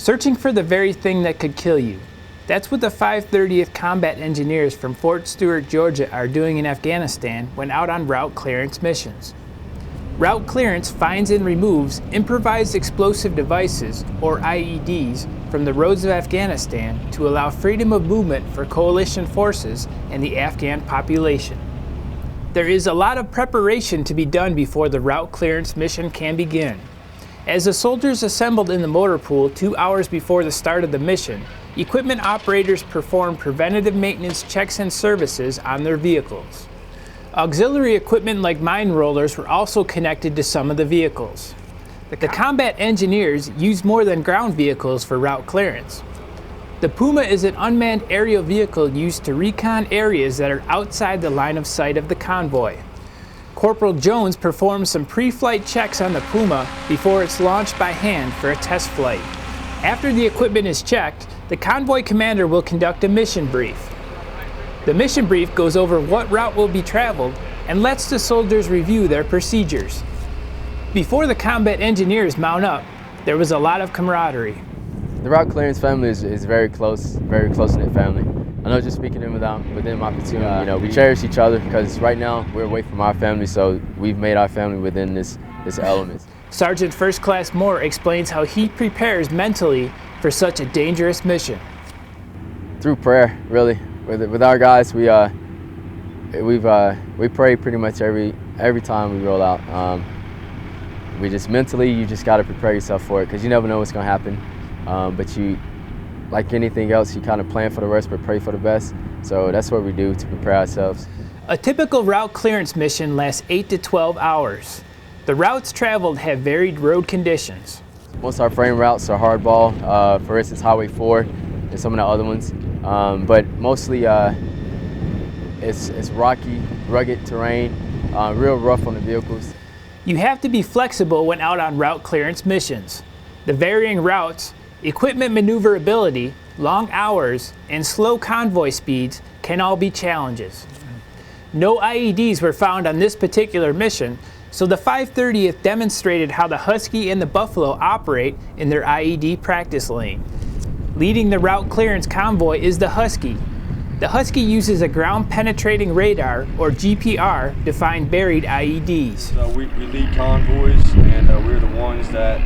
Searching for the very thing that could kill you. That's what the 530th Combat Engineers from Fort Stewart, Georgia are doing in Afghanistan when out on route clearance missions. Route clearance finds and removes improvised explosive devices, or IEDs, from the roads of Afghanistan to allow freedom of movement for coalition forces and the Afghan population. There is a lot of preparation to be done before the route clearance mission can begin. As the soldiers assembled in the motor pool 2 hours before the start of the mission, equipment operators performed preventative maintenance checks and services on their vehicles. Auxiliary equipment like mine rollers were also connected to some of the vehicles. The combat engineers used more than ground vehicles for route clearance. The Puma is an unmanned aerial vehicle used to recon areas that are outside the line of sight of the convoy. Corporal Jones performs some pre-flight checks on the Puma before it's launched by hand for a test flight. After the equipment is checked, the convoy commander will conduct a mission brief. The mission brief goes over what route will be traveled and lets the soldiers review their procedures. Before the combat engineers mount up, there was a lot of camaraderie. The route clearance family is very close-knit family. I know just speaking within my platoon, we cherish each other because right now we're away from our family, so we've made our family within this element. Sergeant First Class Moore explains how he prepares mentally for such a dangerous mission. Through prayer, really. With our guys, we pray pretty much every time we roll out. We just mentally, you just got to prepare yourself for it because you never know what's going to happen. But you, like anything else, you kind of plan for the worst but pray for the best. So that's what we do to prepare ourselves. A typical route clearance mission lasts 8 to 12 hours. The routes traveled have varied road conditions. Most of our frame routes are hardball, for instance Highway 4 and some of the other ones. But mostly it's rocky, rugged terrain, real rough on the vehicles. You have to be flexible when out on route clearance missions. The varying routes, equipment maneuverability, long hours, and slow convoy speeds can all be challenges. No IEDs were found on this particular mission, so the 530th demonstrated how the Husky and the Buffalo operate in their IED practice lane. Leading the route clearance convoy is the Husky. The Husky uses a ground-penetrating radar, or GPR, to find buried IEDs. So we lead convoys, and we're the ones that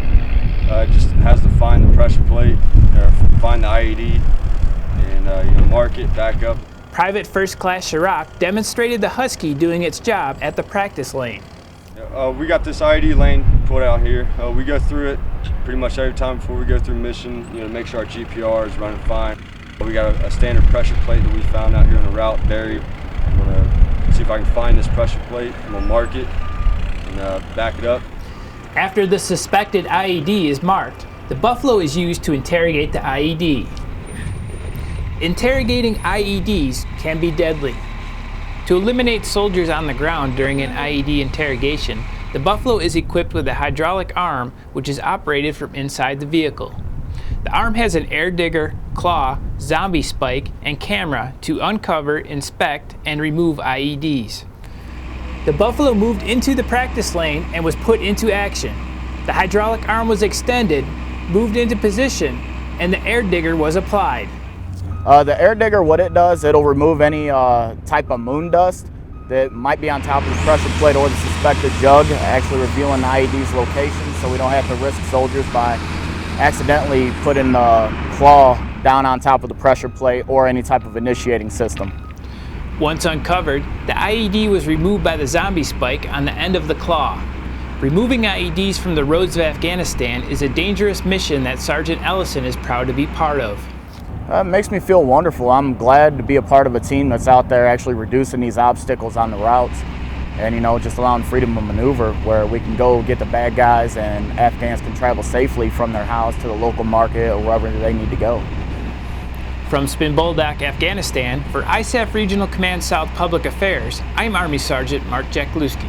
just has to find the pressure plate, or find the IED, and mark it, back up. Private First Class Sharrock demonstrated the Husky doing its job at the practice lane. We got this IED lane put out here. We go through it pretty much every time before we go through mission, to make sure our GPR is running fine. We got a standard pressure plate that we found out here on the route buried. I'm gonna see if I can find this pressure plate. I'm gonna mark it and back it up. After the suspected IED is marked, the Buffalo is used to interrogate the IED. Interrogating IEDs can be deadly. To eliminate soldiers on the ground during an IED interrogation, the Buffalo is equipped with a hydraulic arm which is operated from inside the vehicle. The arm has an air digger, claw, zombie spike, and camera to uncover, inspect, and remove IEDs. The Buffalo moved into the practice lane and was put into action. The hydraulic arm was extended, moved into position, and the air digger was applied. The air digger, what it does, it'll remove any type of moon dust that might be on top of the pressure plate or the suspected jug, actually revealing the IED's location, so we don't have to risk soldiers by accidentally putting the claw down on top of the pressure plate or any type of initiating system. Once uncovered, the IED was removed by the zombie spike on the end of the claw. Removing IEDs from the roads of Afghanistan is a dangerous mission that Sergeant Ellison is proud to be part of. It makes me feel wonderful. I'm glad to be a part of a team that's out there actually reducing these obstacles on the routes and, just allowing freedom of maneuver where we can go get the bad guys and Afghans can travel safely from their house to the local market or wherever they need to go. From Spin Boldak, Afghanistan, for ISAF Regional Command South Public Affairs, I'm Army Sergeant Mark Jachlewski.